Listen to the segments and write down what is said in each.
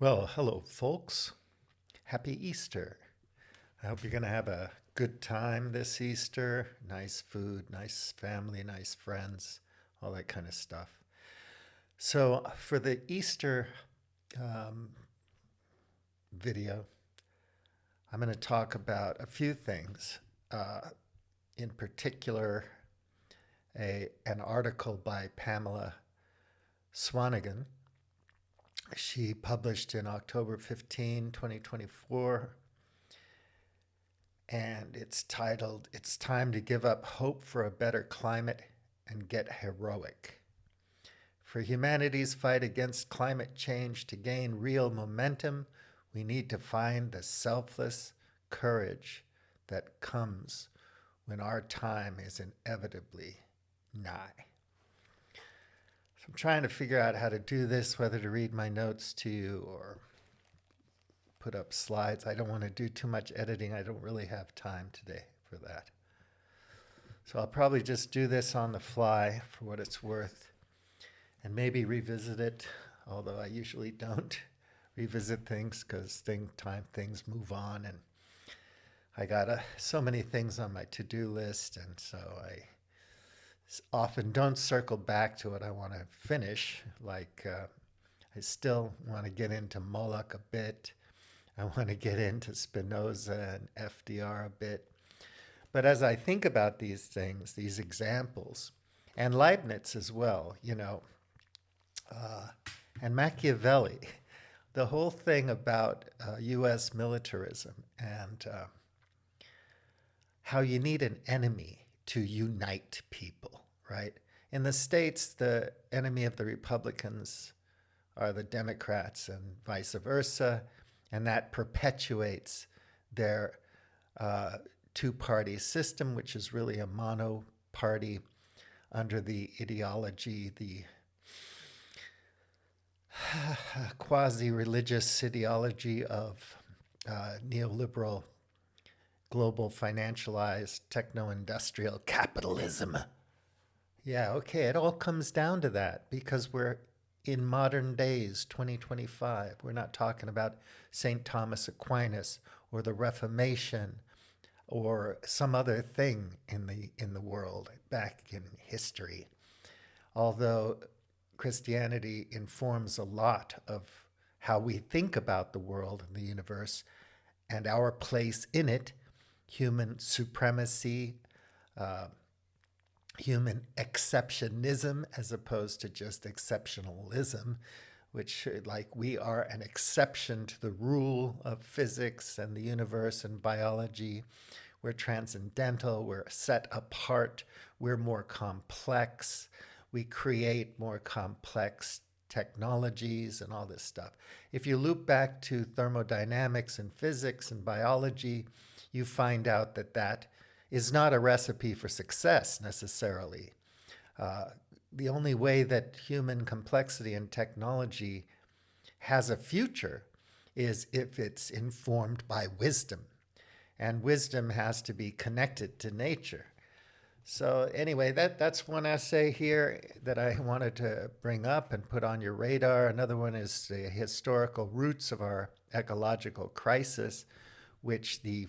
Well, hello, folks. Happy Easter. I hope you're going to have a good time this Easter. Nice food, nice family, nice friends, all that kind of stuff. So, for the Easter um, video, I'm going to talk about a few things. Uh, in particular, an article by Pamela Swanigan. She published in October 15, 2024, and it's titled, It's Time to Give Up Hope for a Better Climate and Get Heroic. For humanity's fight against climate change to gain real momentum, we need to find the selfless courage that comes when our time is inevitably nigh. So I'm trying to figure out how to do this, whether to read my notes to you or put up slides. I don't want to do too much editing. I don't really have time today for that. So I'll probably just do this on the fly for what it's worth and maybe revisit it, although I usually don't revisit things because things move on, and I got so many things on my to-do list, and so I often don't circle back to what I want to finish. I still want to get into Moloch a bit. I want to get into Spinoza and FDR a bit. But as I think about these things, these examples, and Leibniz as well, and Machiavelli, the whole thing about U.S. militarism and how you need an enemy to unite people, right? In the States, the enemy of the Republicans are the Democrats and vice versa, and that perpetuates their two-party system, which is really a mono-party under the ideology, the quasi-religious ideology of neoliberal, global financialized, techno-industrial capitalism. Yeah, okay, it all comes down to that because we're in modern days, 2025. We're not talking about St. Thomas Aquinas or the Reformation or some other thing in the world back in history. Although Christianity informs a lot of how we think about the world and the universe and our place in it, human supremacy, human exceptionism as opposed to just exceptionalism, which like we are an exception to the rule of physics and the universe and biology. We're transcendental, we're set apart, we're more complex, we create more complex technologies and all this stuff. If you loop back to thermodynamics and physics and biology, you find out that that is not a recipe for success necessarily. The only way that human complexity and technology has a future is if it's informed by wisdom. And wisdom has to be connected to nature. So anyway, that's one essay here that I wanted to bring up and put on your radar. Another one is the historical roots of our ecological crisis, which the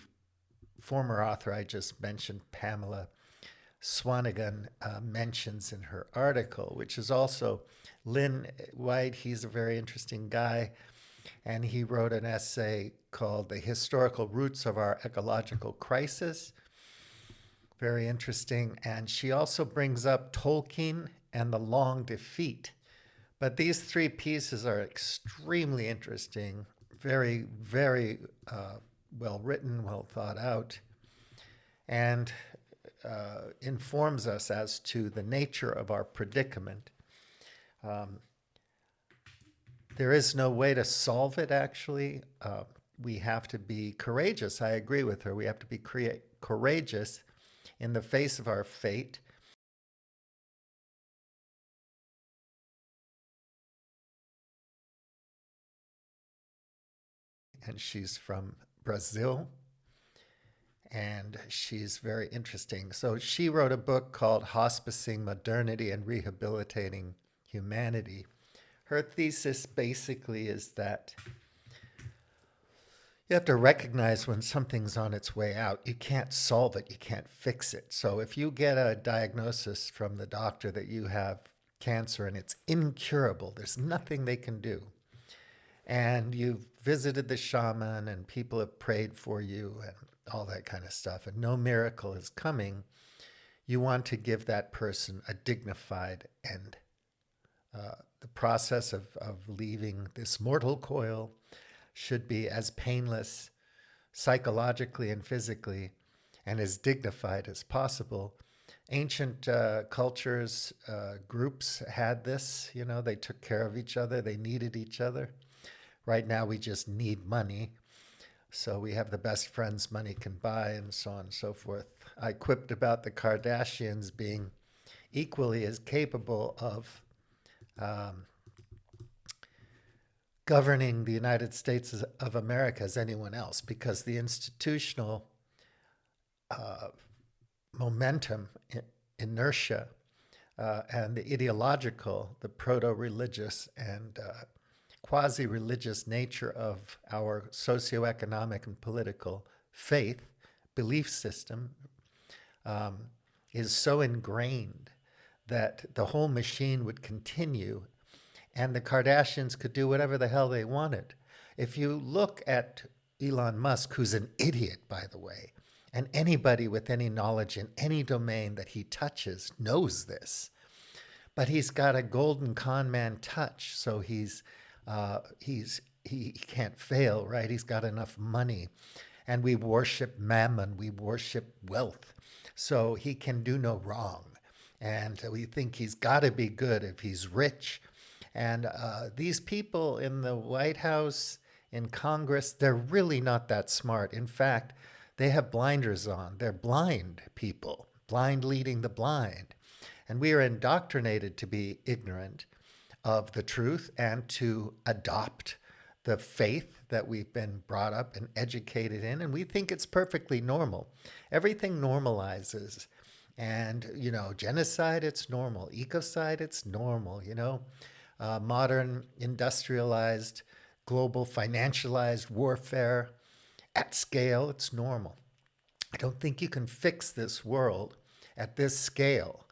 former author I just mentioned, Pamela Swanigan, mentions in her article, which is also Lynn White. He's a very interesting guy, and he wrote an essay called The Historical Roots of Our Ecological Crisis. Very interesting. And she also brings up Tolkien and The Long Defeat. But these three pieces are extremely interesting, very, very well written, well thought out, and informs us as to the nature of our predicament. There is no way to solve it, actually. We have to be courageous. I agree with her. We have to be courageous in the face of our fate. And she's from Brazil, and she's very interesting. So she wrote a book called Hospicing Modernity and Rehabilitating Humanity. Her thesis basically is that You have to recognize when something's on its way out. You can't solve it, you can't fix it. So if you get a diagnosis from the doctor that you have cancer and it's incurable, there's nothing they can do, and you've visited the shaman and people have prayed for you and all that kind of stuff, and no miracle is coming, you want to give that person a dignified end. The process of leaving this mortal coil should be as painless psychologically and physically and as dignified as possible. Ancient cultures, groups had this, you know, they took care of each other, they needed each other. Right now, we just need money. So we have the best friends money can buy, and so on and so forth. I quipped about the Kardashians being equally as capable of governing the United States of America as anyone else, because the institutional momentum, inertia, and the ideological, the proto-religious and quasi-religious nature of our socioeconomic and political faith, belief system, is so ingrained that the whole machine would continue and the Kardashians could do whatever the hell they wanted. If you look at Elon Musk, who's an idiot, by the way, and anybody with any knowledge in any domain that he touches knows this, but he's got a golden con man touch, so he can't fail, right? He's got enough money, and we worship mammon, we worship wealth, so he can do no wrong, and we think he's got to be good if he's rich. And these people in the White House, in Congress, they're really not that smart. In fact, they have blinders on. They're blind people, blind leading the blind. And we are indoctrinated to be ignorant of the truth and to adopt the faith that we've been brought up and educated in. And we think it's perfectly normal. Everything normalizes. And, you know, genocide, it's normal. Ecocide, it's normal, you know. Modern, industrialized, global, financialized warfare at scale, it's normal. I don't think you can fix this world at this scale,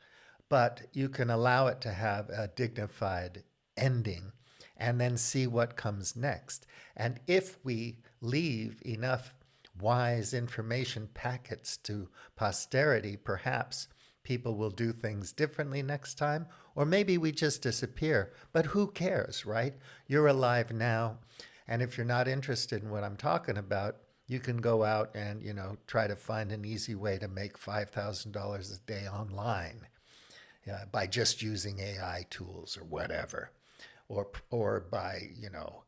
but you can allow it to have a dignified ending and then see what comes next. And if we leave enough wise information packets to posterity, perhaps people will do things differently next time, or maybe we just disappear. But who cares, right? You're alive now, and if you're not interested in what I'm talking about, you can go out and, you know, try to find an easy way to make $5,000 a day online by just using AI tools or whatever, or by, you know,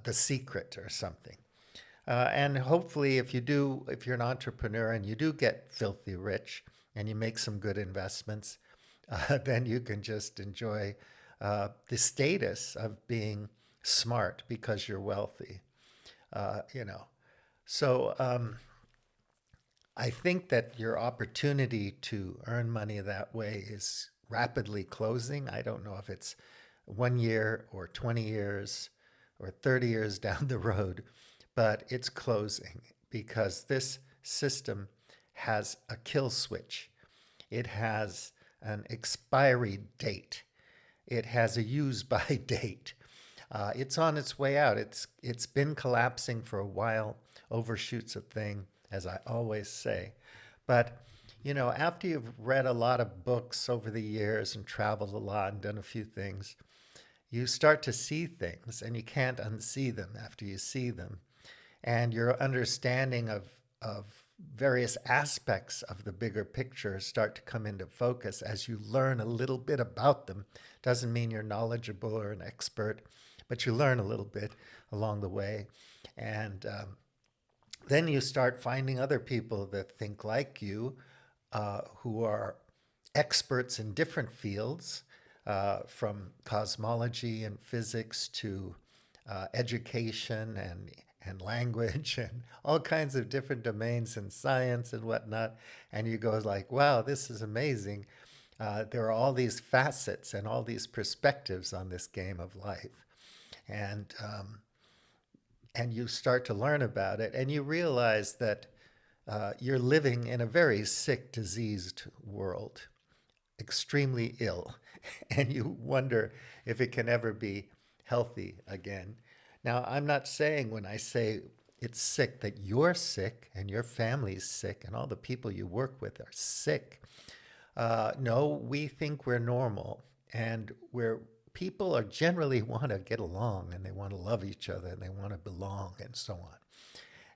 The Secret or something. And hopefully, if you're an entrepreneur and you do get filthy rich and you make some good investments, then you can just enjoy the status of being smart because you're wealthy, you know. So I think that your opportunity to earn money that way is rapidly closing. I don't know if it's 1 year or 20 years or 30 years down the road, but it's closing because this system has a kill switch. It has an expiry date. It has a use by date. It's on its way out. It's been collapsing for a while. Overshoots a thing, as I always say. But, you know, after you've read a lot of books over the years and traveled a lot and done a few things, you start to see things and you can't unsee them after you see them. And your understanding of various aspects of the bigger picture start to come into focus as you learn a little bit about them. Doesn't mean you're knowledgeable or an expert, but you learn a little bit along the way. And then you start finding other people that think like you, who are experts in different fields, from cosmology and physics to education and language and all kinds of different domains in science and whatnot. And you go like, wow, this is amazing. There are all these facets and all these perspectives on this game of life. And and you start to learn about it, and you realize that you're living in a very sick, diseased world, extremely ill, and you wonder if it can ever be healthy again. Now, I'm not saying when I say it's sick that you're sick and your family's sick and all the people you work with are sick. No, we think we're normal, and we're people are generally want to get along and they want to love each other and they want to belong and so on.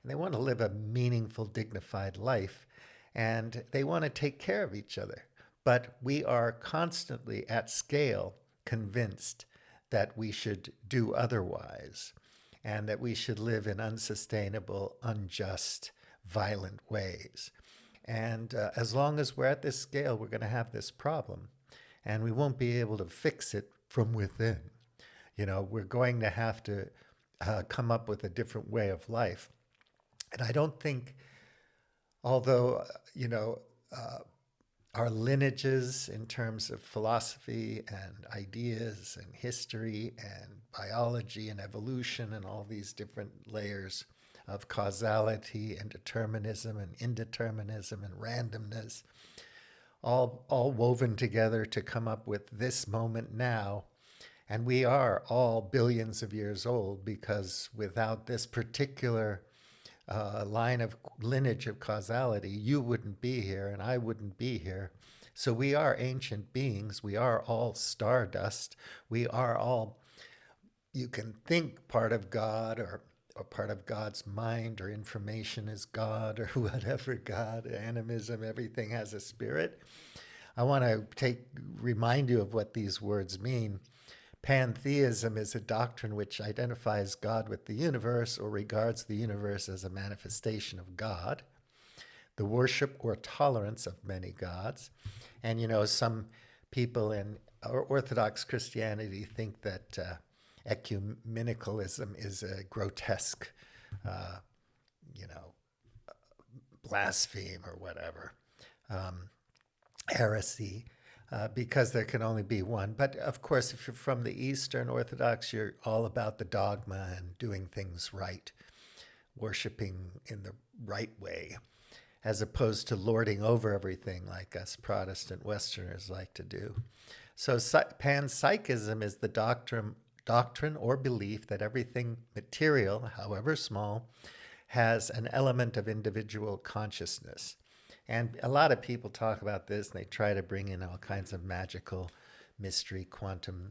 And they want to live a meaningful, dignified life, and they want to take care of each other. But we are constantly at scale convinced that we should do otherwise and that we should live in unsustainable, unjust, violent ways. And as long as we're at this scale, we're going to have this problem, and we won't be able to fix it from within. We're going to have to come up with a different way of life. And I don't think, although, our lineages in terms of philosophy and ideas and history and biology and evolution and all these different layers of causality and determinism and indeterminism and randomness, all woven together to come up with this moment now. And we are all billions of years old, because without this particular line of lineage of causality, you wouldn't be here and I wouldn't be here. So we are ancient beings. We are all stardust. We are all, you can think, part of God, or part of God's mind, or information is God, or whatever God, animism, everything has a spirit. I want to remind you of what these words mean. Pantheism is a doctrine which identifies God with the universe, or regards the universe as a manifestation of God, the worship or tolerance of many gods. And, some people in Orthodox Christianity think that ecumenicalism is a grotesque, blaspheme or whatever, heresy. Because there can only be one. But of course, if you're from the Eastern Orthodox, you're all about the dogma and doing things right, worshiping in the right way, as opposed to lording over everything like us Protestant Westerners like to do. So panpsychism is the doctrine or belief that everything material, however small, has an element of individual consciousness. And a lot of people talk about this, and they try to bring in all kinds of magical mystery, quantum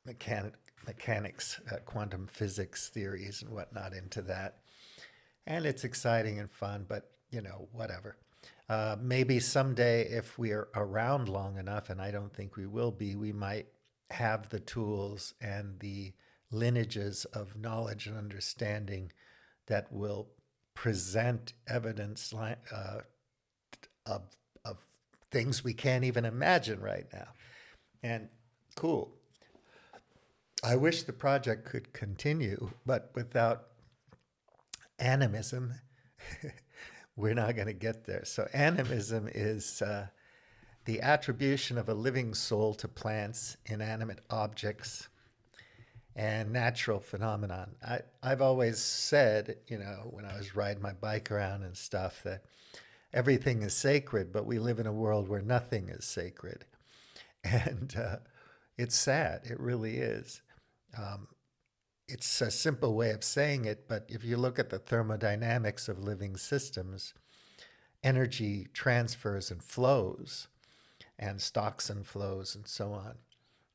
mechanics, quantum physics theories and whatnot into that. And it's exciting and fun, but, whatever. Maybe someday, if we're around long enough, and I don't think we will be, we might have the tools and the lineages of knowledge and understanding that will present evidence of things we can't even imagine right now. And cool. I wish the project could continue, but without animism, we're not going to get there. So animism is the attribution of a living soul to plants, inanimate objects, and natural phenomenon. I've always said, when I was riding my bike around and stuff, that everything is sacred, but we live in a world where nothing is sacred. And it's sad. It really is. It's a simple way of saying it, but if you look at the thermodynamics of living systems, energy transfers and flows, and stocks and flows and so on,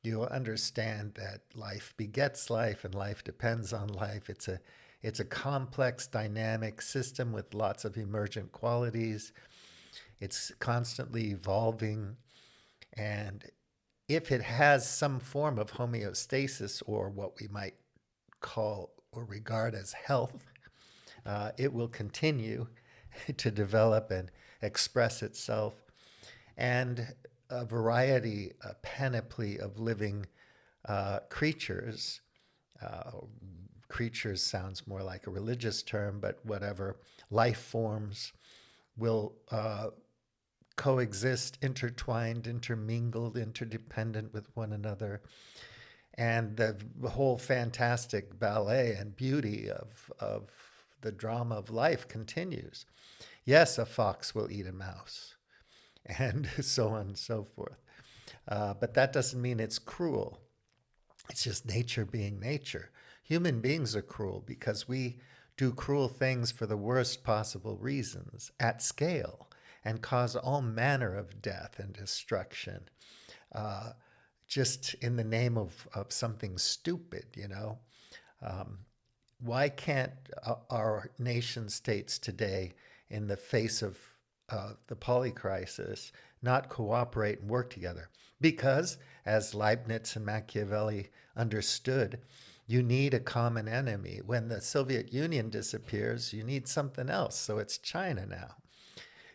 you'll understand that life begets life and life depends on life. It's a complex, dynamic system with lots of emergent qualities. It's constantly evolving. And if it has some form of homeostasis, or what we might call or regard as health, it will continue to develop and express itself. And a variety, a panoply of living creatures. Creatures sounds more like a religious term, but whatever. Life forms will coexist, intertwined, intermingled, interdependent with one another. And the whole fantastic ballet and beauty of the drama of life continues. Yes, a fox will eat a mouse, and so on and so forth. But that doesn't mean it's cruel. It's just nature being nature. Human beings are cruel because we do cruel things for the worst possible reasons at scale and cause all manner of death and destruction, uh, just in the name of something stupid, you know? Why can't our nation states today, in the face of the Polycrisis, not cooperate and work together? Because, as Leibniz and Machiavelli understood, you need a common enemy. When the Soviet Union disappears, you need something else. So it's China now.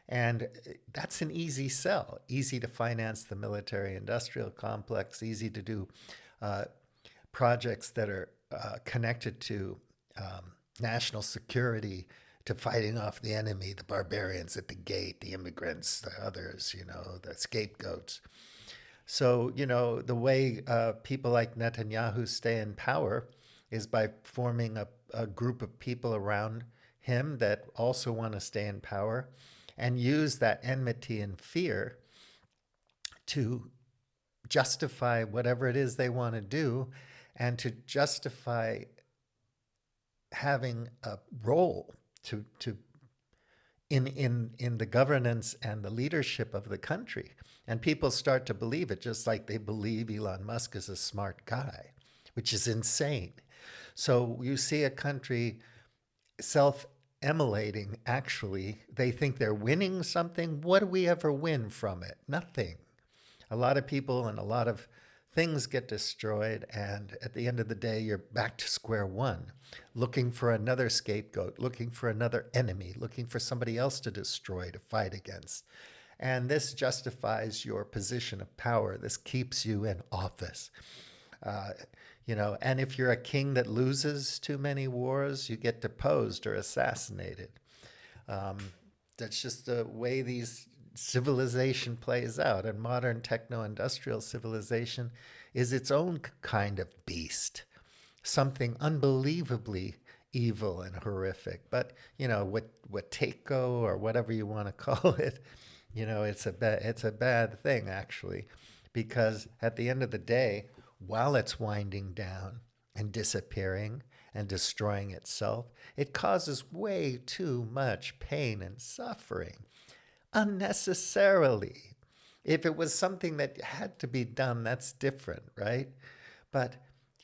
And that's an easy sell, easy to finance the military industrial complex, easy to do uh, projects that are connected to national security, to fighting off the enemy, the barbarians at the gate, the immigrants, the others, you know, the scapegoats. So, you know, the way people like Netanyahu stay in power is by forming a group of people around him that also want to stay in power and use that enmity and fear to justify whatever it is they want to do and to justify having a role to in the governance and the leadership of the country. And people start to believe it, just like they believe Elon Musk is a smart guy, which is insane. So you see a country self-emulating, actually. They think they're winning something. What do we ever win from it? Nothing. A lot of people and a lot of things get destroyed, and at the end of the day, you're back to square one, looking for another scapegoat, looking for another enemy, looking for somebody else to destroy, to fight against. And this justifies your position of power. This keeps you in office. Uh, you know, and if you're a king that loses too many wars, you get deposed or assassinated. Um, that's just the way these civilization plays out. And modern techno-industrial civilization is its own kind of beast, something unbelievably evil and horrific. But you know, what Wateco or whatever you want to call it, you know, it's a bad thing actually, because at the end of the day, while it's winding down and disappearing and destroying itself, it causes way too much pain and suffering unnecessarily. If it was something that had to be done, that's different, right? But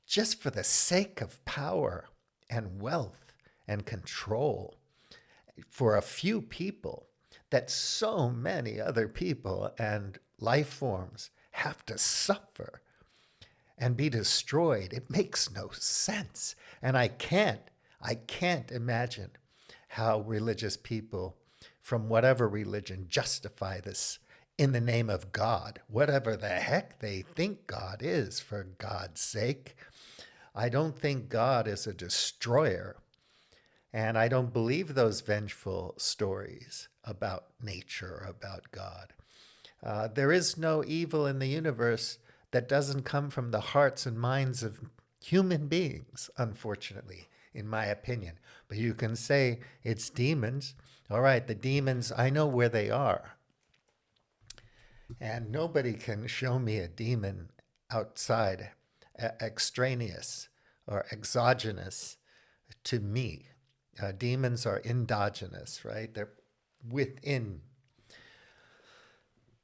just for the sake of power and wealth and control for a few people, that so many other people and life forms have to suffer and be destroyed, it makes no sense. And I can't imagine how religious people from whatever religion justify this in the name of God, whatever the heck they think God is, for God's sake. I don't think God is a destroyer, and I don't believe those vengeful stories about nature, about God. There is no evil in the universe that doesn't come from the hearts and minds of human beings, unfortunately, in my opinion. But you can say it's demons. All right, the demons, I know where they are. And nobody can show me a demon outside, extraneous or exogenous to me. Demons are endogenous, right? They're within.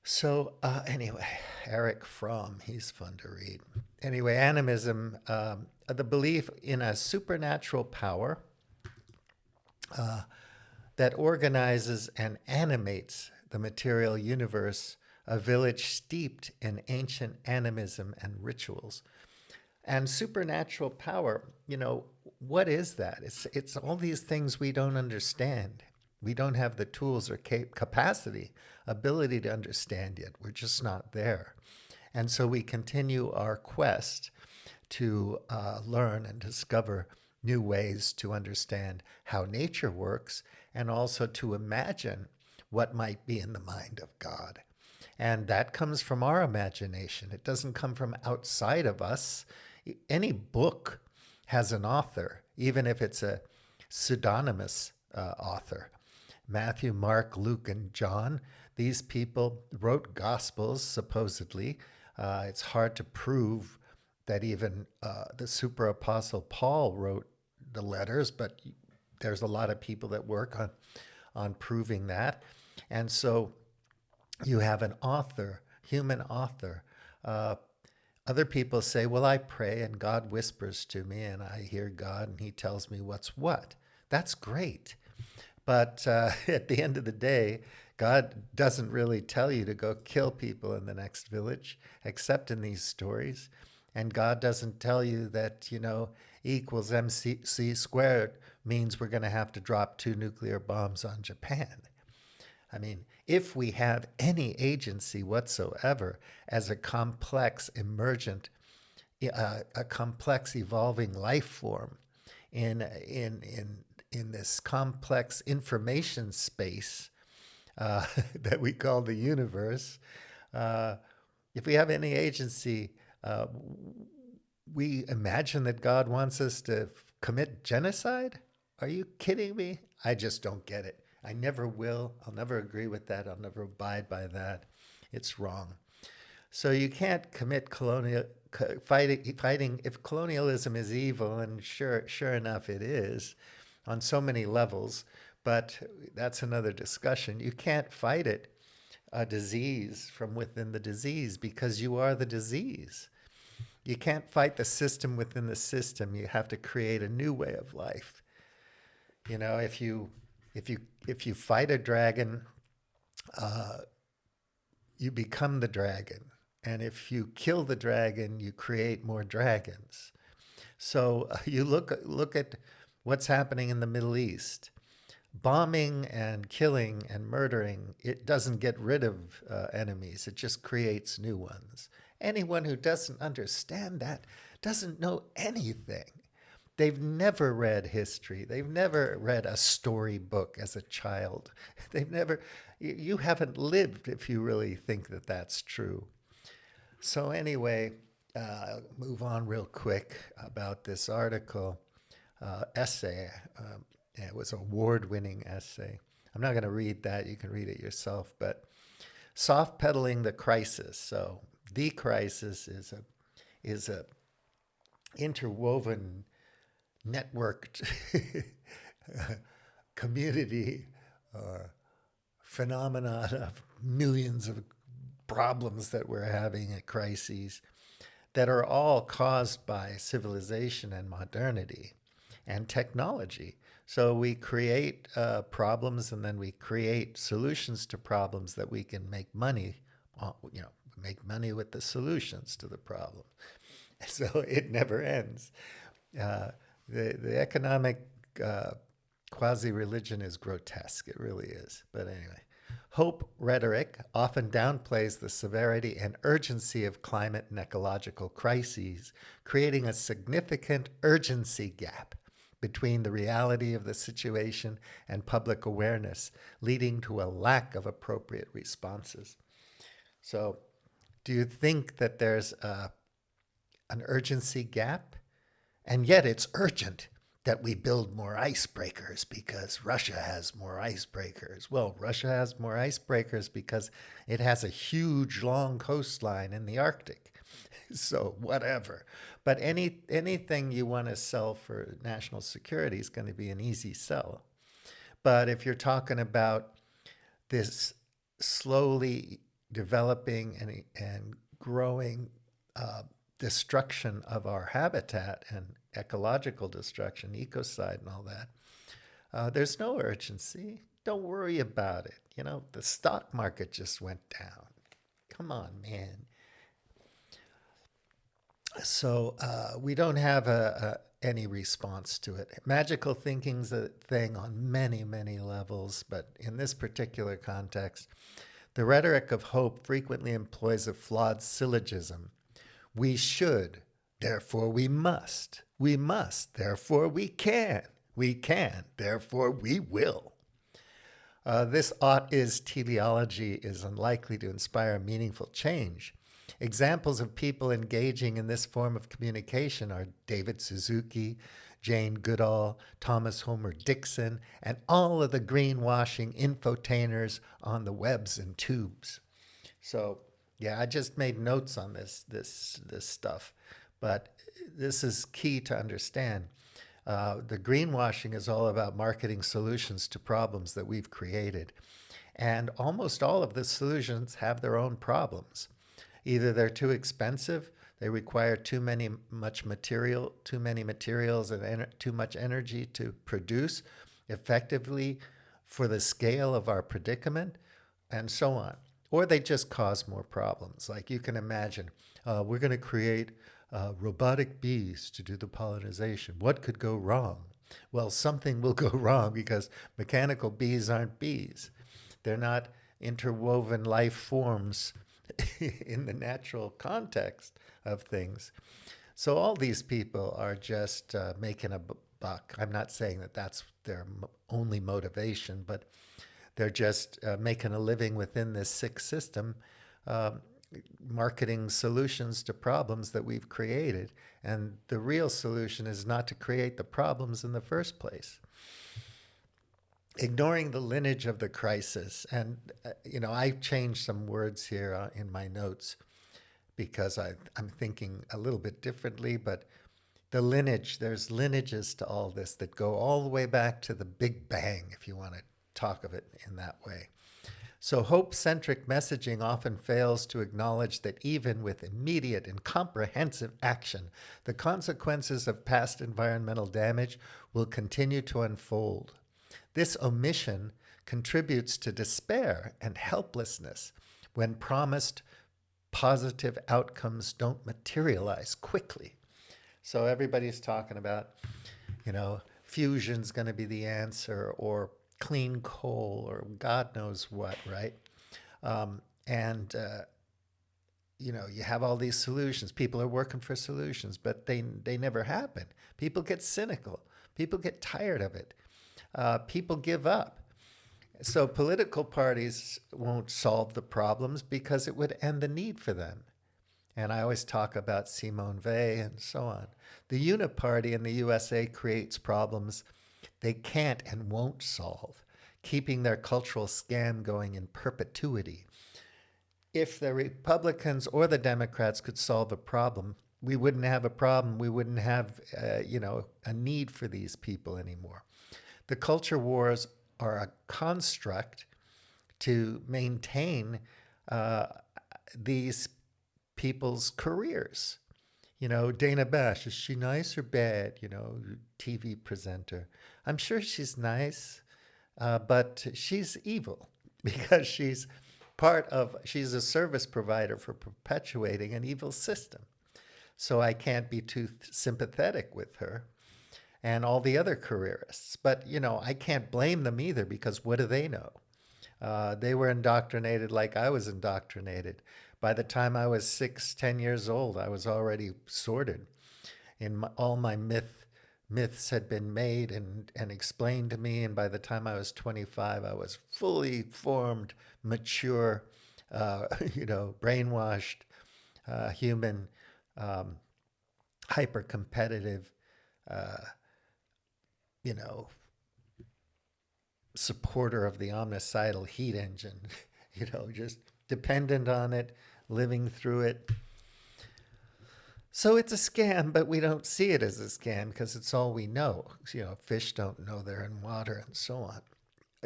So anyway, Eric Fromm, he's fun to read. Anyway, animism, the belief in a supernatural power that organizes and animates the material universe, a village steeped in ancient animism and rituals. And supernatural power, you know, what is that? It's all these things we don't understand. We don't have the tools or capacity, ability to understand yet. We're just not there. And so we continue our quest to learn and discover new ways to understand how nature works, and also to imagine what might be in the mind of God. And that comes from our imagination. It doesn't come from outside of us. any book has an author, even if it's a pseudonymous author. Matthew, Mark, Luke, and John, these people wrote Gospels, supposedly. It's hard to prove that even the super apostle Paul wrote the letters, but there's a lot of people that work on proving that. And so you have an author, human author. Other people say, well, I pray and God whispers to me and I hear God and he tells me what's what. That's great. But at the end of the day, God doesn't really tell you to go kill people in the next village, except in these stories. And God doesn't tell you that, E equals MC squared means we're going to have to drop 2 nuclear bombs on Japan. I mean, if we have any agency whatsoever as a complex, emergent, a complex, evolving life form in this complex information space that we call the universe, if we have any agency, we imagine that God wants us to commit genocide? Are you kidding me? I just don't get it. I never will. I'll never agree with that. I'll never abide by that. It's wrong. So you can't commit fighting. If colonialism is evil, and sure enough it is, on so many levels, but that's another discussion. You can't fight it, a disease from within the disease, because you are the disease. You can't fight the system within the system. You have to create a new way of life. If you fight a dragon, you become the dragon. And if you kill the dragon, you create more dragons. So you look at what's happening in the Middle East. Bombing and killing and murdering, it doesn't get rid of enemies. It just creates new ones. Anyone who doesn't understand that doesn't know anything. They've never read history. They've never read a storybook as a child. You haven't lived if you really think that that's true. So anyway, I'll move on real quick about this article, essay. It was an award-winning essay. I'm not going to read that. You can read it yourself. But soft pedaling the crisis. So the crisis is a interwoven, networked community or phenomenon of millions of problems that we're having at crises that are all caused by civilization and modernity and technology. So we create problems and then we create solutions to problems that we can make money, make money with the solutions to the problem. So it never ends. The economic quasi-religion is grotesque. It really is. But anyway, hope rhetoric often downplays the severity and urgency of climate and ecological crises, creating a significant urgency gap between the reality of the situation and public awareness, leading to a lack of appropriate responses. So do you think that there's an urgency gap? And yet it's urgent that we build more icebreakers because Russia has more icebreakers. Well, Russia has more icebreakers because it has a huge, long coastline in the Arctic. So whatever. But anything you want to sell for national security is going to be an easy sell. But if you're talking about this slowly developing and growing destruction of our habitat and ecological destruction, ecocide and all that, there's no urgency. Don't worry about it. The stock market just went down. Come on, man. So we don't have any response to it. Magical thinking's a thing on many, many levels, but in this particular context, the rhetoric of hope frequently employs a flawed syllogism. We should, therefore we must. We must, therefore we can. We can, therefore we will. This ought is teleology is unlikely to inspire meaningful change. Examples of people engaging in this form of communication are David Suzuki, Jane Goodall, Thomas Homer Dixon, and all of the greenwashing infotainers on the webs and tubes. So, yeah, I just made notes on this stuff, but this is key to understand. The greenwashing is all about marketing solutions to problems that we've created. And almost all of the solutions have their own problems. Either they're too expensive, they require too many materials and too much energy to produce effectively for the scale of our predicament, and so on. Or they just cause more problems. Like you can imagine, we're going to create robotic bees to do the pollination. What could go wrong? Well, something will go wrong because mechanical bees aren't bees. They're not interwoven life forms in the natural context of things. So all these people are just making a buck. I'm not saying that that's their only motivation, but they're just making a living within this sick system, marketing solutions to problems that we've created. And the real solution is not to create the problems in the first place. Ignoring the lineage of the crisis. And, I changed some words here in my notes because I'm thinking a little bit differently, but the lineage, there's lineages to all this that go all the way back to the Big Bang, if you want to talk of it in that way. So hope-centric messaging often fails to acknowledge that even with immediate and comprehensive action, the consequences of past environmental damage will continue to unfold. This omission contributes to despair and helplessness when promised positive outcomes don't materialize quickly. So everybody's talking about, fusion's going to be the answer, or clean coal, or God knows what, right? You have all these solutions. People are working for solutions, but they never happen. People get cynical. People get tired of it. People give up. So political parties won't solve the problems because it would end the need for them. And I always talk about Simone Weil and so on. The Uniparty in the USA creates problems they can't and won't solve, keeping their cultural scam going in perpetuity. If the Republicans or the Democrats could solve a problem, we wouldn't have a problem. We wouldn't have, a need for these people anymore. The culture wars are a construct to maintain these people's careers. Dana Bash, is she nice or bad? TV presenter. I'm sure she's nice, but she's evil because she's she's a service provider for perpetuating an evil system. So I can't be too sympathetic with her and all the other careerists. But, I can't blame them either because what do they know? They were indoctrinated like I was indoctrinated. By the time I was 10 years old, I was already sorted. All my myths had been made and explained to me. And by the time I was 25, I was fully formed, mature, brainwashed, human, hyper-competitive, supporter of the omnicidal heat engine, just dependent on it, living through it. So it's a scam, but we don't see it as a scam because it's all we know. Fish don't know they're in water and so on.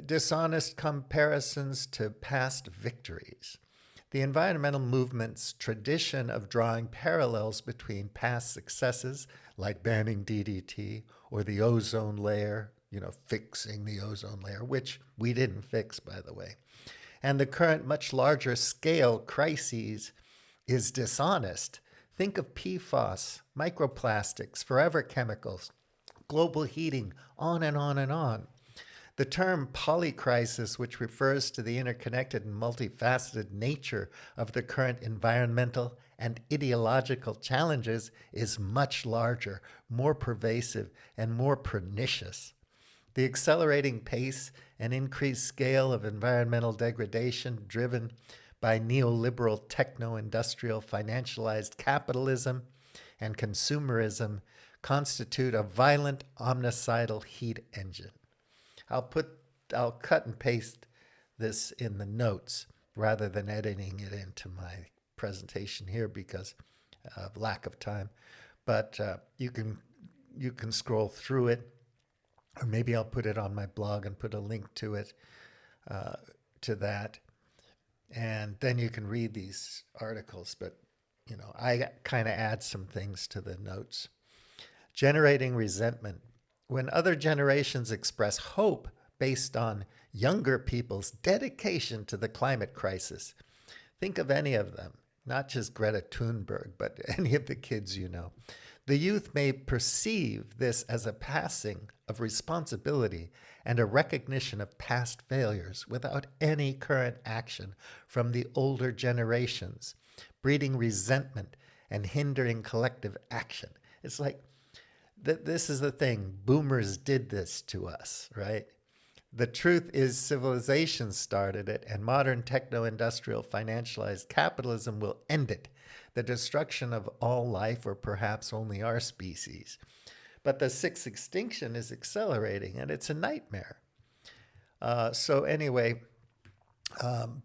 Dishonest comparisons to past victories. The environmental movement's tradition of drawing parallels between past successes, like banning DDT, or the ozone layer, fixing the ozone layer, which we didn't fix, by the way, and the current much larger scale crises is dishonest. Think of PFAS, microplastics, forever chemicals, global heating, on and on and on. The term polycrisis, which refers to the interconnected and multifaceted nature of the current environmental and ideological challenges, is much larger, more pervasive, and more pernicious. The accelerating pace and increased scale of environmental degradation driven by neoliberal techno-industrial financialized capitalism and consumerism constitute a violent omnicidal heat engine. I'll cut and paste this in the notes rather than editing it into my presentation here because of lack of time. But you can scroll through it, or maybe I'll put it on my blog and put a link to it, to that, and then you can read these articles. But I kind of add some things to the notes. Generating resentment. When other generations express hope based on younger people's dedication to the climate crisis, think of any of them, not just Greta Thunberg, but any of the kids you know. The youth may perceive this as a passing of responsibility and a recognition of past failures without any current action from the older generations, breeding resentment and hindering collective action. It's like, this is the thing, boomers did this to us, right? The truth is civilization started it, and modern techno-industrial financialized capitalism will end it. The destruction of all life, or perhaps only our species. But the sixth extinction is accelerating, and it's a nightmare. So anyway,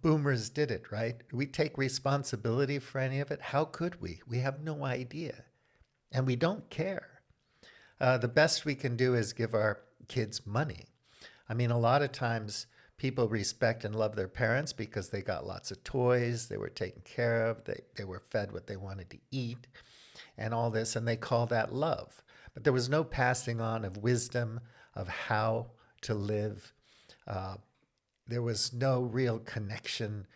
boomers did it, right? We take responsibility for any of it. How could we? We have no idea, and we don't care. The best we can do is give our kids money. I mean, a lot of times people respect and love their parents because they got lots of toys, they were taken care of, they were fed what they wanted to eat, and all this, and they call that love. But there was no passing on of wisdom of how to live. There was no real connection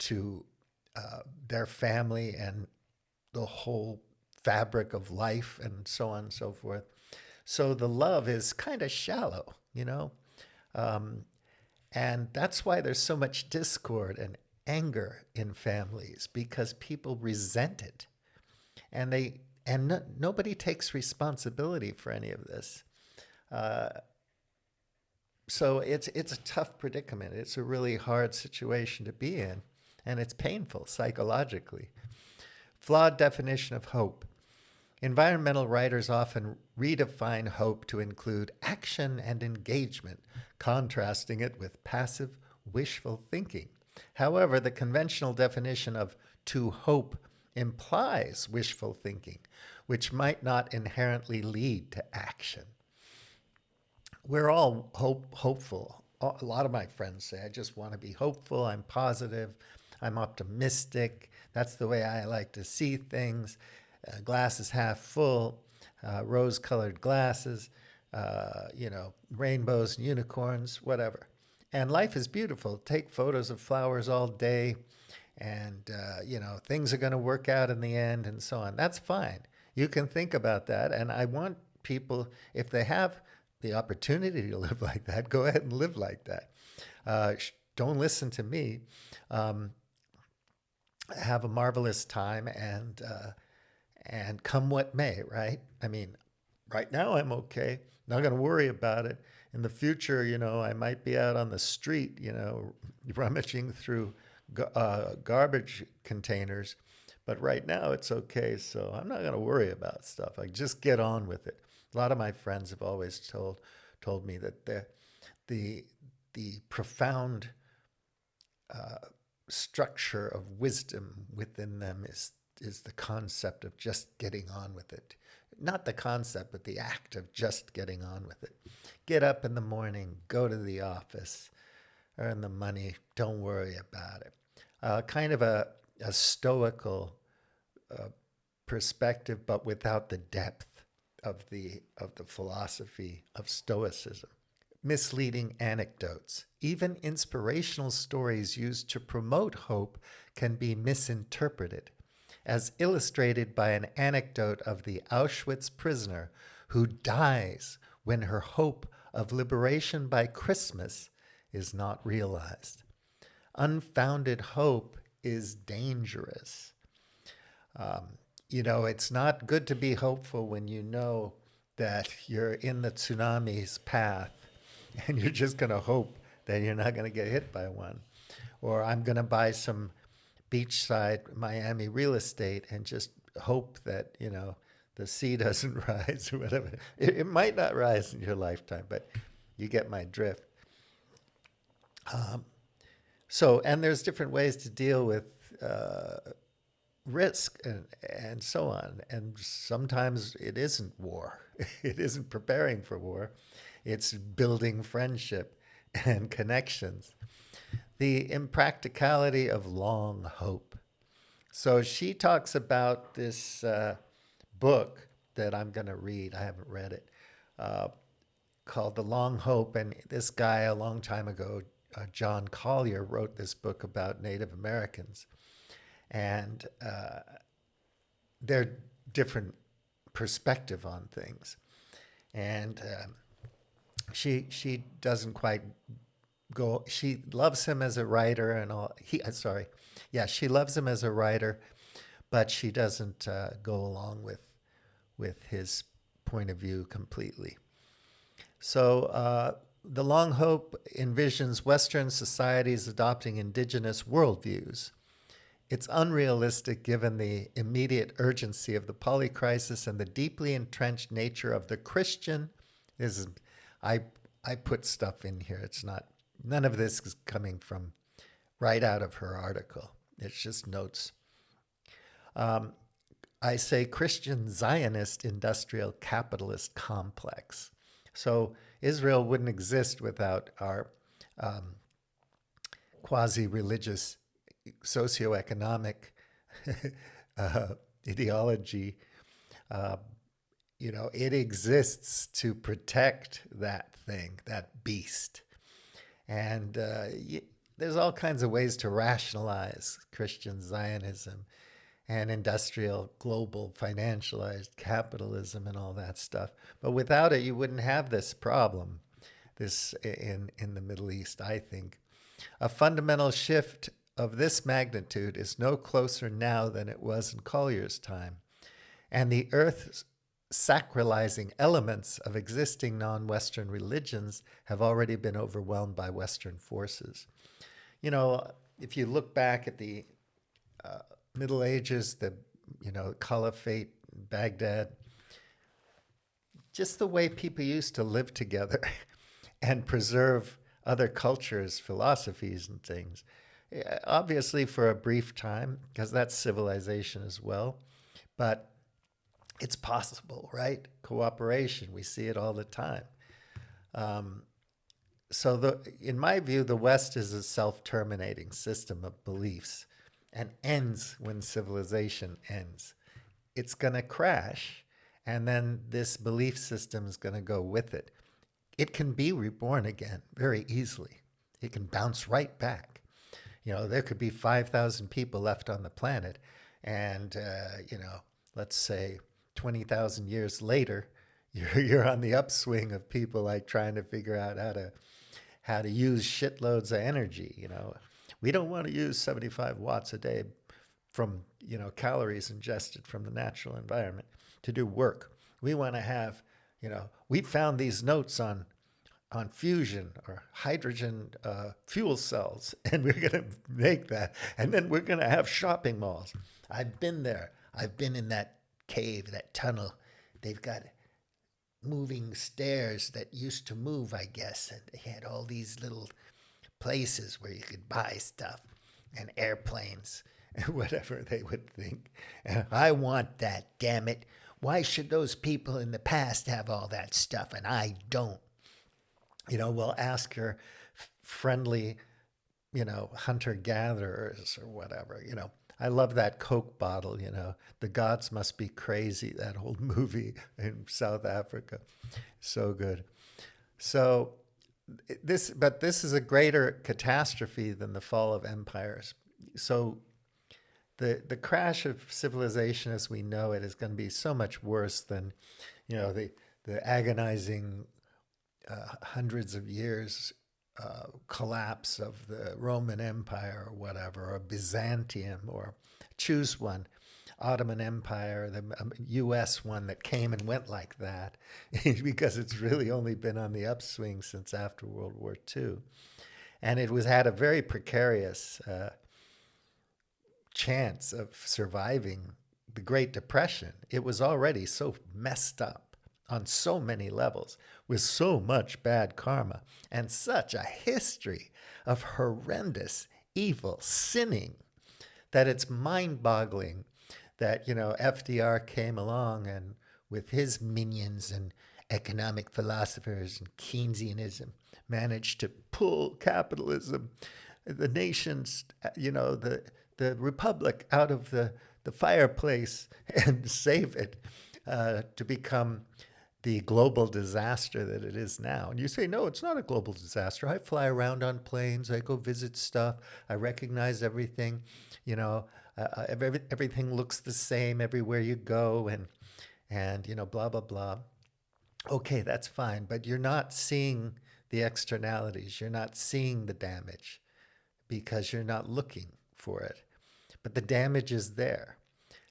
to their family and the whole fabric of life and so on and so forth. So the love is kind of shallow, and that's why there's so much discord and anger in families, because people resent it, and nobody takes responsibility for any of this. So it's a tough predicament. It's a really hard situation to be in, and it's painful psychologically. Flawed definition of hope. Environmental writers often redefine hope to include action and engagement, contrasting it with passive, wishful thinking. However, the conventional definition of to hope implies wishful thinking, which might not inherently lead to action. We're all hopeful. A lot of my friends say, I just want to be hopeful, I'm positive, I'm optimistic, that's the way I like to see things. Glass is half full, rose-colored glasses, rainbows and unicorns, whatever. And life is beautiful. Take photos of flowers all day, and, things are going to work out in the end and so on. That's fine. You can think about that. And I want people, if they have the opportunity to live like that, go ahead and live like that. Don't listen to me. Have a marvelous time and come what may, right? I mean, right now I'm okay. Not going to worry about it. In the future, I might be out on the street, rummaging through garbage containers. But right now it's okay. So I'm not going to worry about stuff. I just get on with it. A lot of my friends have always told me that the profound structure of wisdom within them is the concept of just getting on with it. Not the concept, but the act of just getting on with it. Get up in the morning, go to the office, earn the money, don't worry about it. Kind of a stoical perspective, but without the depth of the philosophy of Stoicism. Misleading anecdotes. Even inspirational stories used to promote hope can be misinterpreted, as illustrated by an anecdote of the Auschwitz prisoner who dies when her hope of liberation by Christmas is not realized. Unfounded hope is dangerous. It's not good to be hopeful when you know that you're in the tsunami's path and you're just going to hope that you're not going to get hit by one. or I'm going to buy some beachside Miami real estate and just hope that, the sea doesn't rise or whatever. It might not rise in your lifetime, but you get my drift. So, and there's different ways to deal with risk and so on. And sometimes it isn't war. It isn't preparing for war. It's building friendship and connections. The impracticality of long hope. So she talks about this book that I'm going to read. I haven't read it, called The Long Hope. And this guy a long time ago, John Collier, wrote this book about Native Americans. And their different perspective on things. And she doesn't quite go. She loves him as a writer and all. She loves him as a writer, but she doesn't go along with his point of view completely. So The Long Hope envisions Western societies adopting indigenous worldviews. It's unrealistic given the immediate urgency of the Polycrisis and the deeply entrenched nature of the Christian. I put stuff in here. It's not, none of this is coming from right out of her article. It's just notes. I say Christian Zionist industrial capitalist complex. So Israel wouldn't exist without our quasi-religious socioeconomic ideology. It exists to protect that thing, that beast. And there's all kinds of ways to rationalize Christian Zionism and industrial, global, financialized capitalism and all that stuff. But without it, you wouldn't have this problem, this in the Middle East, I think. A fundamental shift of this magnitude is no closer now than it was in Collier's time. And the earth's sacralizing elements of existing non-Western religions have already been overwhelmed by Western forces. If you look back at the Middle Ages, the Caliphate, Baghdad, just the way people used to live together and preserve other cultures, philosophies, and things. Obviously for a brief time, because that's civilization as well, but it's possible, right? Cooperation, we see it all the time. In my view, the West is a self-terminating system of beliefs and ends when civilization ends. It's going to crash, and then this belief system is going to go with it. It can be reborn again very easily. It can bounce right back. There could be 5,000 people left on the planet, and let's say 20,000 years later, you're on the upswing of people like trying to figure out how to use shitloads of energy. We don't want to use 75 watts a day from calories ingested from the natural environment to do work. We want to have we found these notes on fusion or hydrogen fuel cells, and we're going to make that. And then we're going to have shopping malls. I've been there. I've been in that cave, that tunnel. They've got moving stairs that used to move, I guess. And they had all these little places where you could buy stuff and airplanes and whatever they would think. And I want that, damn it. Why should those people in the past have all that stuff and I don't? We'll ask your friendly, hunter-gatherers or whatever, I love that Coke bottle, The Gods Must Be Crazy, that old movie in South Africa. So good. So this is a greater catastrophe than the fall of empires. So the crash of civilization as we know it is going to be so much worse than, the agonizing hundreds of years collapse of the Roman Empire or whatever, or Byzantium, or choose one, Ottoman Empire, the U.S. one that came and went like that, because it's really only been on the upswing since after World War II. And it was had a very precarious chance of surviving the Great Depression. It was already so messed up on so many levels, with so much bad karma and such a history of horrendous evil sinning, that it's mind-boggling that, FDR came along and with his minions and economic philosophers and Keynesianism managed to pull capitalism, the nation's, the republic out of the fireplace and save it to become the global disaster that it is now. And you say, no, it's not a global disaster. I fly around on planes. I go visit stuff. I recognize everything. Everything looks the same everywhere you go, and blah, blah, blah. Okay, that's fine. But you're not seeing the externalities. You're not seeing the damage because you're not looking for it. But the damage is there.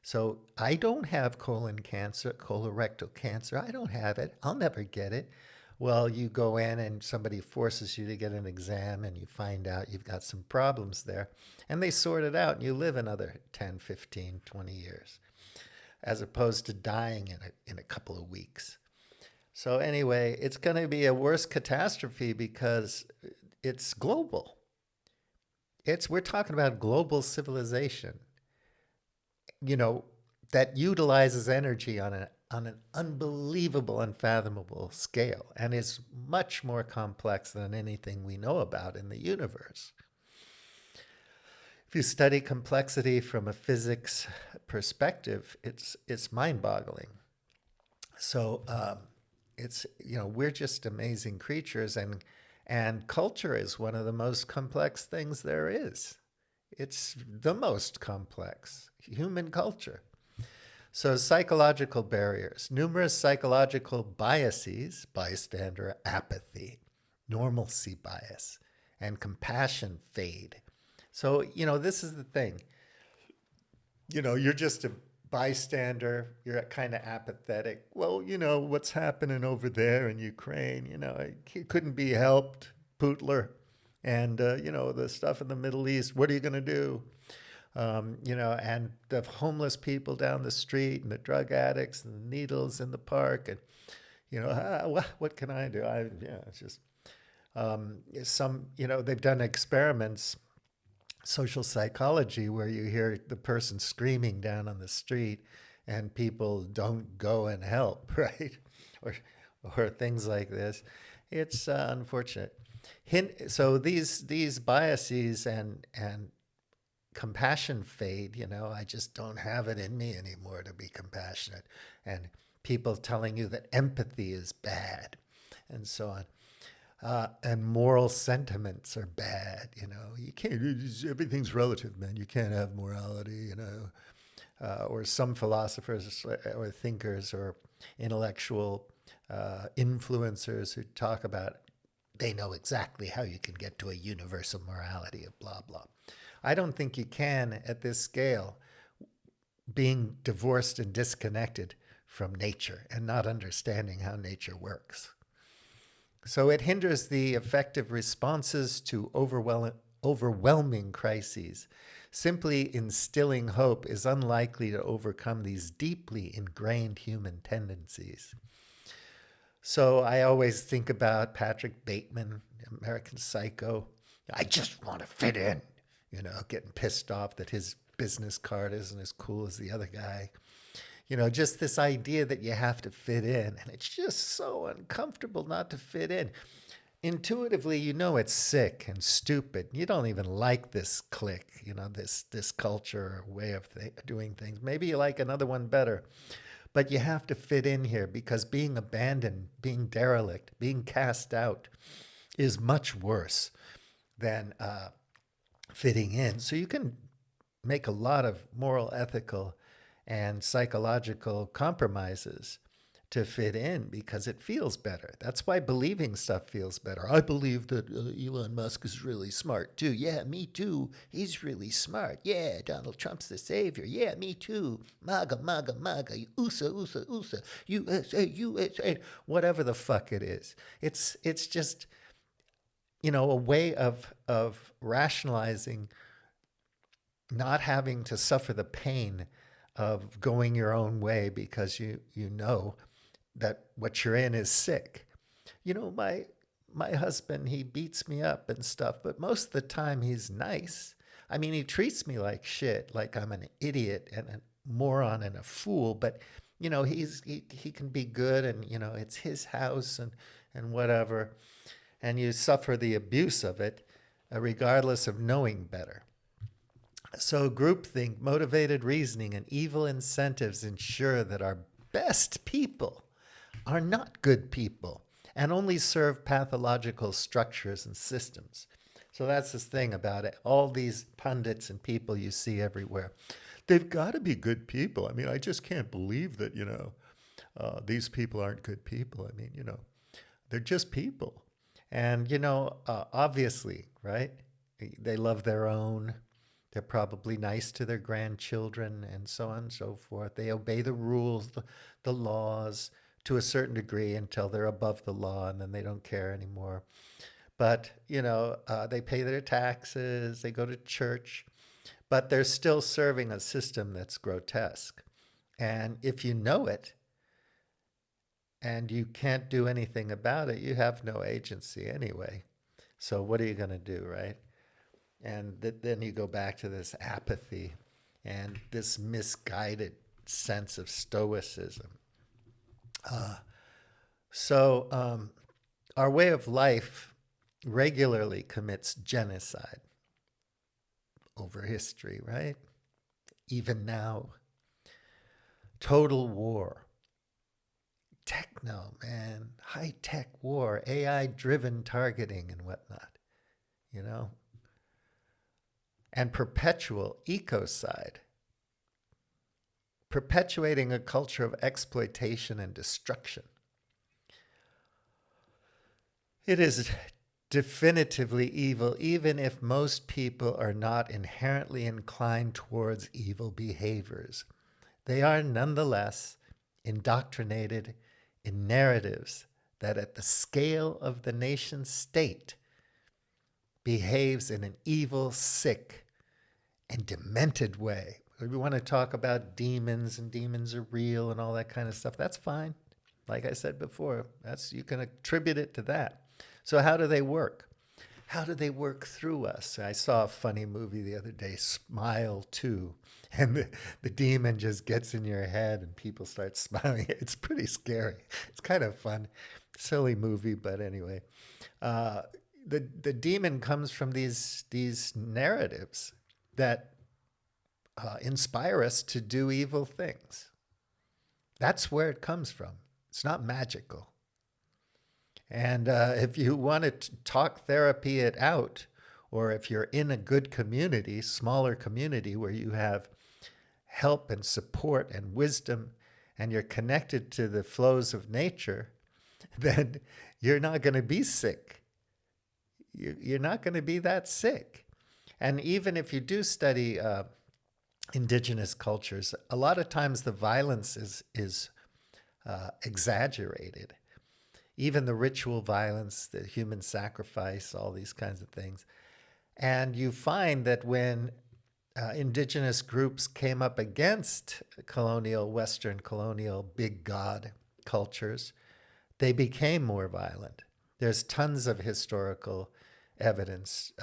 So I don't have colon cancer, colorectal cancer. I don't have it. I'll never get it. Well, you go in and somebody forces you to get an exam and you find out you've got some problems there. And they sort it out and you live another 10, 15, 20 years, as opposed to dying in a couple of weeks. So anyway, it's going to be a worse catastrophe because it's global. We're talking about global civilization, that utilizes energy on an unbelievable, unfathomable scale, and is much more complex than anything we know about in the universe. If you study complexity from a physics perspective, it's mind-boggling. So we're just amazing creatures, and culture is one of the most complex things there is. It's the most complex, human culture. So psychological barriers, numerous psychological biases, bystander apathy, normalcy bias, and compassion fade. So, this is the thing. You're just a bystander. You're kind of apathetic. Well, what's happening over there in Ukraine, it couldn't be helped, Putler. And, the stuff in the Middle East, what are you going to do? And the homeless people down the street and the drug addicts and the needles in the park. And, what can I do? It's just they've done experiments, social psychology, where you hear the person screaming down on the street and people don't go and help, right? Or things like this. It's unfortunate. So these biases and compassion fade. I just don't have it in me anymore to be compassionate, and people telling you that empathy is bad, and so on, and moral sentiments are bad. You can't. Everything's relative, man. You can't have morality. Or some philosophers or thinkers or intellectual influencers who talk about. They know exactly how you can get to a universal morality of blah, blah. I don't think you can at this scale, being divorced and disconnected from nature and not understanding how nature works. So it hinders the effective responses to overwhelming crises. Simply instilling hope is unlikely to overcome these deeply ingrained human tendencies. So I always think about Patrick Bateman, American Psycho. I just want to fit in, getting pissed off that his business card isn't as cool as the other guy. Just this idea that you have to fit in. And it's just so uncomfortable not to fit in. Intuitively, it's sick and stupid. You don't even like this clique, this culture or way of doing things. Maybe you like another one better. But you have to fit in here because being abandoned, being derelict, being cast out is much worse than fitting in. So you can make a lot of moral, ethical, and psychological compromises to fit in because it feels better. That's why believing stuff feels better. I believe that Elon Musk is really smart too. Yeah, me too. He's really smart. Yeah, Donald Trump's the savior. Yeah, me too. MAGA, MAGA, MAGA. USA, USA, USA. USA, USA. Whatever the fuck it is. It's just a way of rationalizing not having to suffer the pain of going your own way because you know that what you're in is sick. My husband, he beats me up and stuff, but most of the time he's nice. I mean, he treats me like shit, like I'm an idiot and a moron and a fool, but he can be good, and it's his house and whatever, and you suffer the abuse of it regardless of knowing better. So groupthink, motivated reasoning, and evil incentives ensure that our best people are not good people and only serve pathological structures and systems. So that's the thing about it. All these pundits and people you see everywhere, they've got to be good people. I mean, I just can't believe that, these people aren't good people. I mean, they're just people. And, obviously, right? They love their own. They're probably nice to their grandchildren and so on and so forth. They obey the rules, the laws to a certain degree until they're above the law, and then they don't care anymore. But, they pay their taxes, they go to church, but they're still serving a system that's grotesque. And if you know it and you can't do anything about it, you have no agency anyway. So what are you going to do, right? And then you go back to this apathy and this misguided sense of stoicism. So our way of life regularly commits genocide over history, right? Even now. Total war. Techno, man. High-tech war. AI-driven targeting and whatnot. And perpetual ecocide. Perpetuating a culture of exploitation and destruction. It is definitively evil, even if most people are not inherently inclined towards evil behaviors. They are nonetheless indoctrinated in narratives that at the scale of the nation state behaves in an evil, sick, and demented way. We want to talk about demons and demons are real and all that kind of stuff. That's fine. Like I said before, you can attribute it to that. So how do they work? How do they work through us? I saw a funny movie the other day, Smile 2, and the demon just gets in your head and people start smiling. It's pretty scary. It's kind of fun. Silly movie, but anyway. The demon comes from these narratives that inspire us to do evil things. That's where it comes from. It's not magical. And if you want to talk therapy it out, or if you're in a good community, smaller community where you have help and support and wisdom, and you're connected to the flows of nature, then you're not going to be sick. You're not going to be that sick. And even if you do study indigenous cultures, a lot of times the violence is exaggerated. Even the ritual violence, the human sacrifice, all these kinds of things. And you find that when indigenous groups came up against Western colonial big God cultures, they became more violent. There's tons of historical evidence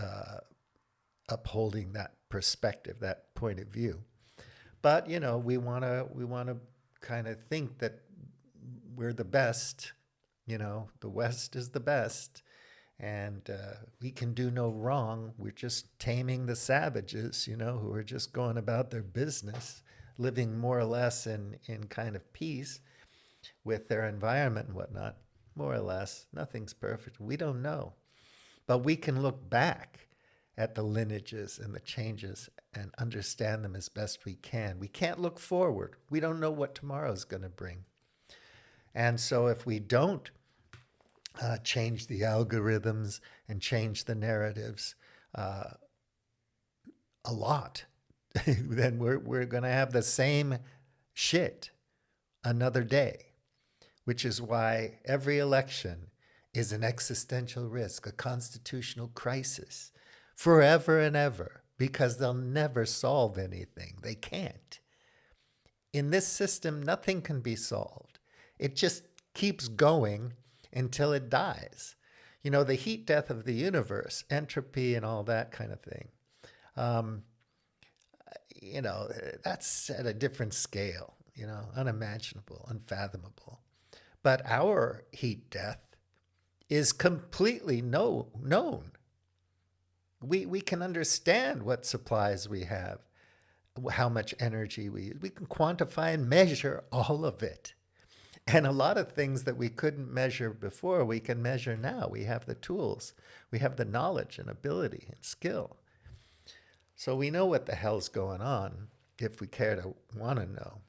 upholding that perspective, that point of view. But we want to kind of think that we're the best. The West is the best, and we can do no wrong. We're just taming the savages, who are just going about their business, living more or less in kind of peace with their environment and whatnot. More or less. Nothing's perfect. We don't know. But we can look back at the lineages and the changes and understand them as best we can. We can't look forward. We don't know what tomorrow's going to bring. And so if we don't change the algorithms and change the narratives a lot, then we're going to have the same shit another day, which is why every election is an existential risk, a constitutional crisis, forever and ever, because they'll never solve anything. They can't. In this system, nothing can be solved. It just keeps going until it dies. You know, the heat death of the universe, entropy and all that kind of thing. Um, you know, that's at a different scale, you know, unimaginable, unfathomable. But our heat death is completely known. We can understand what supplies we have, how much energy we use. We can quantify and measure all of it. And a lot of things that we couldn't measure before, we can measure now. We have the tools. We have the knowledge and ability and skill. So we know what the hell's going on if we care to want to know.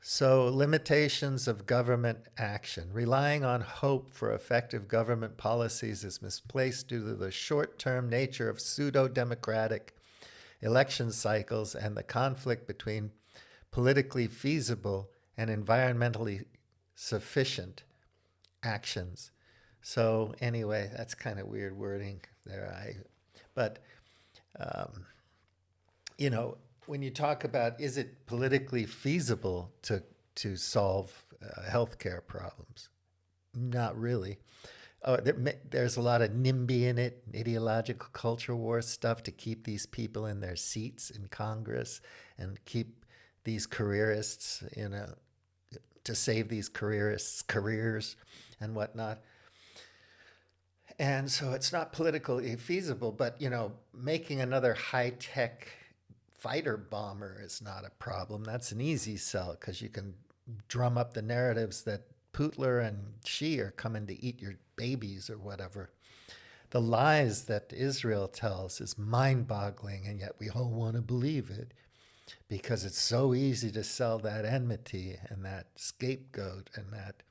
So limitations of government action. Relying on hope for effective government policies is misplaced due to the short-term nature of pseudo-democratic election cycles and the conflict between politically feasible and environmentally sufficient actions. So anyway, that's kind of weird wording there. But you know, when you talk about is it politically feasible to solve healthcare problems? Not really. There's a lot of NIMBY in it, ideological culture war stuff to keep these people in their seats in Congress and keep these careerists, you know, to save these careerists' careers and whatnot. And so it's not politically feasible, but, you know, making another high-tech fighter bomber is not a problem. That's an easy sell because you can drum up the narratives that Putler and Xi are coming to eat your babies or whatever. The lies that Israel tells is mind-boggling, and yet we all want to believe it because it's so easy to sell that enmity and that scapegoat and that,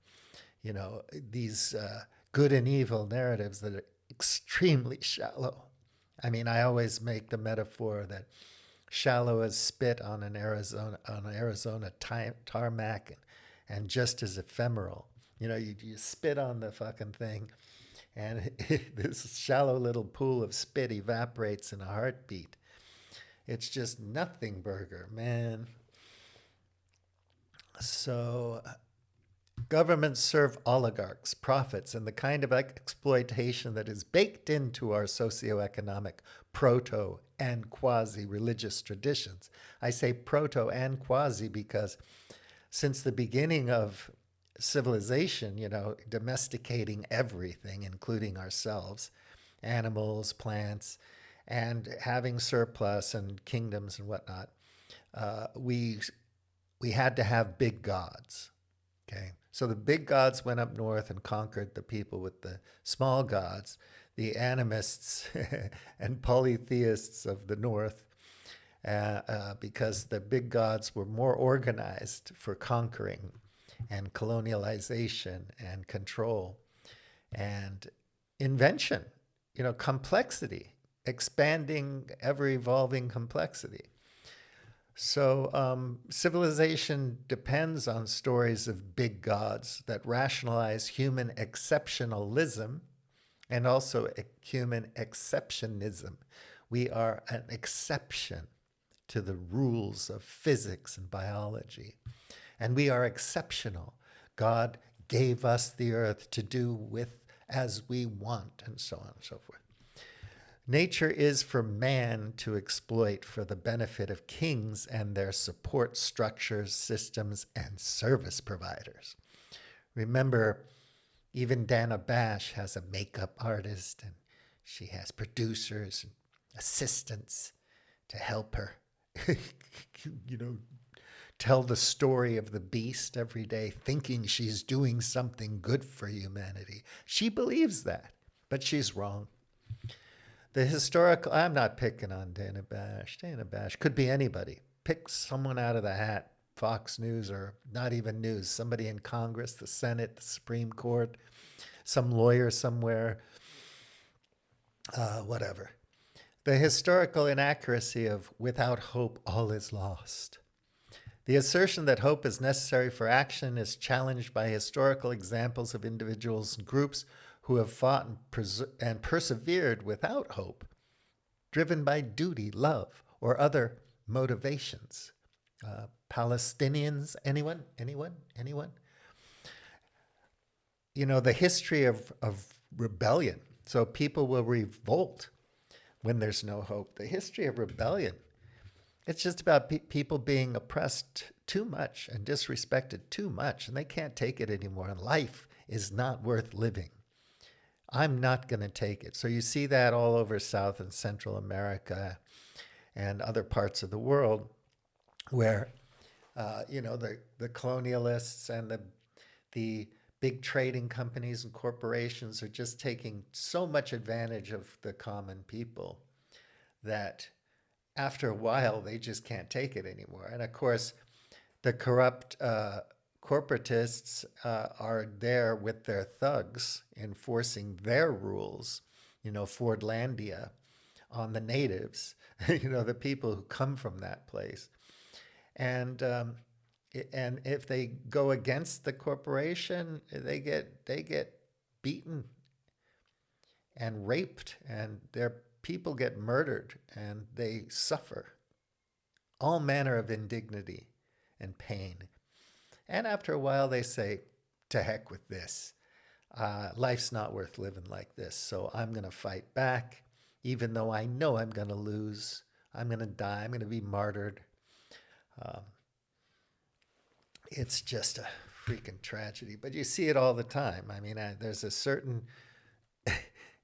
you know, these good and evil narratives that are extremely shallow. I mean, I always make the metaphor that shallow as spit on an Arizona tarmac and just as ephemeral. You know, you spit on the fucking thing and this shallow little pool of spit evaporates in a heartbeat. It's just nothing burger, man. So governments serve oligarchs, profits, and the kind of exploitation that is baked into our socioeconomic proto and quasi-religious traditions. I say proto and quasi because since the beginning of civilization, you know, domesticating everything, including ourselves, animals, plants, and having surplus and kingdoms and whatnot, we had to have big gods, okay? So the big gods went up north and conquered the people with the small gods, the animists and polytheists of the north, because the big gods were more organized for conquering and colonialization and control and invention, you know, complexity, expanding, ever-evolving complexity. So civilization depends on stories of big gods that rationalize human exceptionalism and also human exceptionism. We are an exception to the rules of physics and biology. And we are exceptional. God gave us the earth to do with as we want, and so on and so forth. Nature is for man to exploit for the benefit of kings and their support structures, systems, and service providers. Remember, even Dana Bash has a makeup artist, and she has producers and assistants to help her, you know, tell the story of the beast every day, thinking she's doing something good for humanity. She believes that, but she's wrong. The historical, I'm not picking on Dana Bash. Dana Bash could be anybody. Pick someone out of the hat, Fox News or not even news, somebody in Congress, the Senate, the Supreme Court, some lawyer somewhere, whatever. The historical inaccuracy of without hope, all is lost. The assertion that hope is necessary for action is challenged by historical examples of individuals and groups who have fought and persevered without hope, driven by duty, love, or other motivations. Palestinians, anyone? You know, the history of rebellion. So people will revolt when there's no hope. The history of rebellion, it's just about people being oppressed too much and disrespected too much, and they can't take it anymore, and life is not worth living. I'm not going to take it. So you see that all over South and Central America and other parts of the world where, the colonialists and the big trading companies and corporations are just taking so much advantage of the common people that after a while they just can't take it anymore. And of course, the corrupt corporatists are there with their thugs enforcing their rules, Fordlandia, on the natives, the people who come from that place. And if they go against the corporation, they get beaten and raped, and their people get murdered, and they suffer all manner of indignity and pain. And after a while, they say, to heck with this. Life's not worth living like this, so I'm going to fight back, even though I know I'm going to lose. I'm going to die. I'm going to be martyred. It's just a freaking tragedy. But you see it all the time. I mean, there's a certain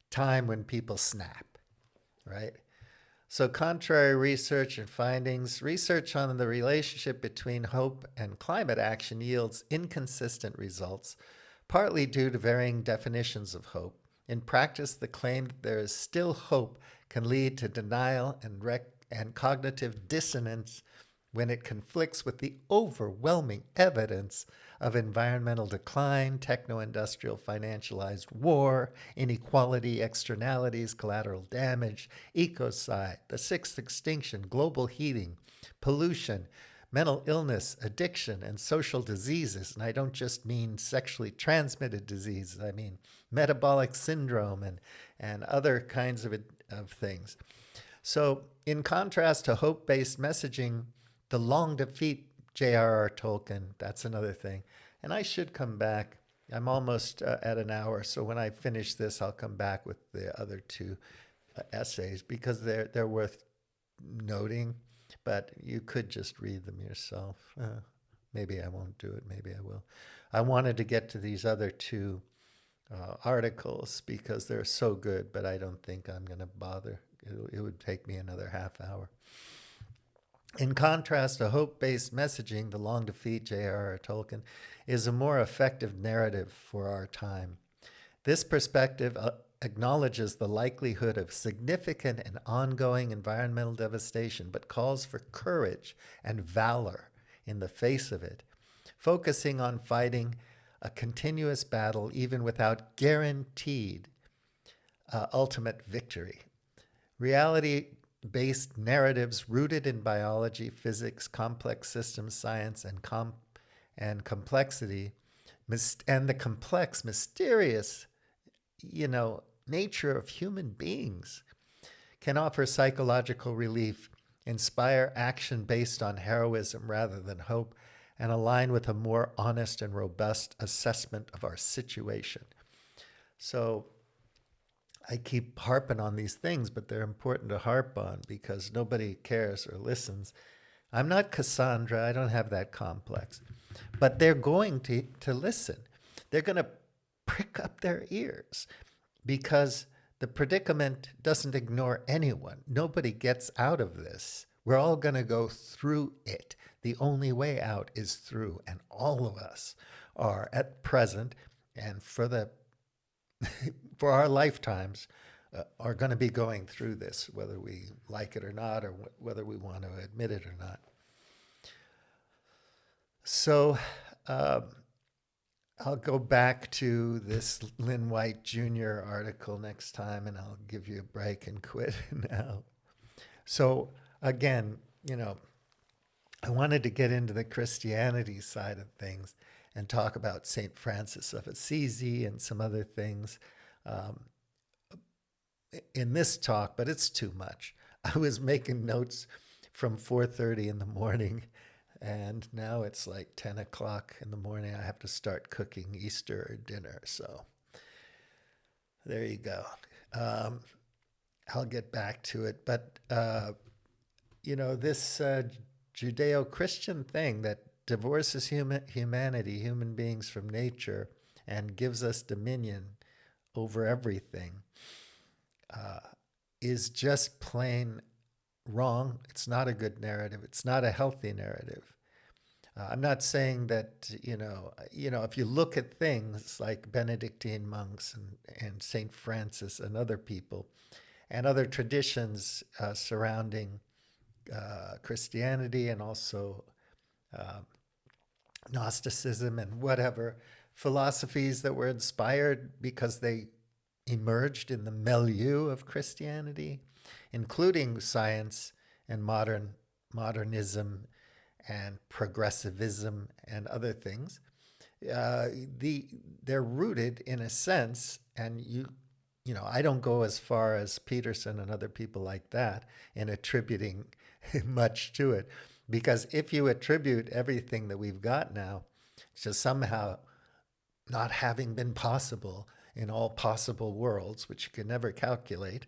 time when people snap, right? So contrary research and findings, research on the relationship between hope and climate action yields inconsistent results, partly due to varying definitions of hope. In practice, the claim that there is still hope can lead to denial and cognitive dissonance when it conflicts with the overwhelming evidence of environmental decline, techno-industrial financialized war, inequality, externalities, collateral damage, ecocide, the sixth extinction, global heating, pollution, mental illness, addiction, and social diseases. And I don't just mean sexually transmitted diseases. I mean metabolic syndrome and other kinds of things. So in contrast to hope-based messaging, the long defeat, J.R.R. Tolkien, that's another thing. And I should come back. I'm almost at an hour, so when I finish this, I'll come back with the other two essays because they're worth noting, but you could just read them yourself. Maybe I won't do it. Maybe I will. I wanted to get to these other two articles because they're so good, but I don't think I'm going to bother. It would take me another half hour. In contrast to hope-based messaging, the long defeat, J.R.R. Tolkien, is a more effective narrative for our time. This perspective acknowledges the likelihood of significant and ongoing environmental devastation, but calls for courage and valor in the face of it, focusing on fighting a continuous battle even without guaranteed ultimate victory. Reality-based narratives rooted in biology, physics, complex systems science, and complexity, and the complex, mysterious, nature of human beings can offer psychological relief, inspire action based on heroism rather than hope, and align with a more honest and robust assessment of our situation. So I keep harping on these things, but they're important to harp on because nobody cares or listens. I'm not Cassandra. I don't have that complex. But they're going to listen. They're going to prick up their ears because the predicament doesn't ignore anyone. Nobody gets out of this. We're all going to go through it. The only way out is through, and all of us are at present and for our lifetimes are going to be going through this, whether we like it or not, or whether we want to admit it or not. So I'll go back to this Lynn White Jr. article next time, and I'll give you a break and quit now. So again, I wanted to get into the Christianity side of things and talk about St. Francis of Assisi and some other things um, in this talk, but it's too much. I was making notes from 4:30 in the morning, and now it's like 10 o'clock in the morning. I have to start cooking Easter dinner, so there you go. Um, I'll get back to it, but this Judeo-Christian thing that divorces humanity, human beings from nature, and gives us dominion over everything is just plain wrong. It's not a good narrative. It's not a healthy narrative. I'm not saying that, if you look at things like Benedictine monks and St. Francis and other people and other traditions surrounding Christianity and also Gnosticism and whatever philosophies that were inspired because they emerged in the milieu of Christianity, including science and modernism and progressivism and other things. They're rooted in a sense, and I don't go as far as Peterson and other people like that in attributing much to it, because if you attribute everything that we've got now to somehow not having been possible in all possible worlds, which you can never calculate,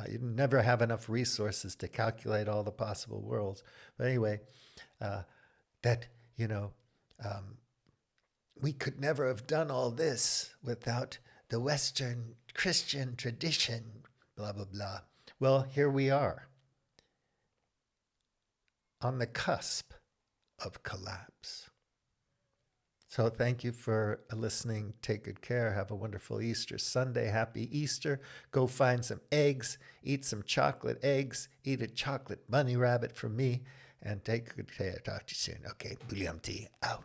you never have enough resources to calculate all the possible worlds. But anyway, that, we could never have done all this without the Western Christian tradition, blah, blah, blah. Well, here we are on the cusp of collapse. So thank you for listening. Take good care. Have a wonderful Easter Sunday. Happy Easter. Go find some eggs. Eat some chocolate eggs. Eat a chocolate bunny rabbit from me. And take good care. Talk to you soon. Okay, William T. out.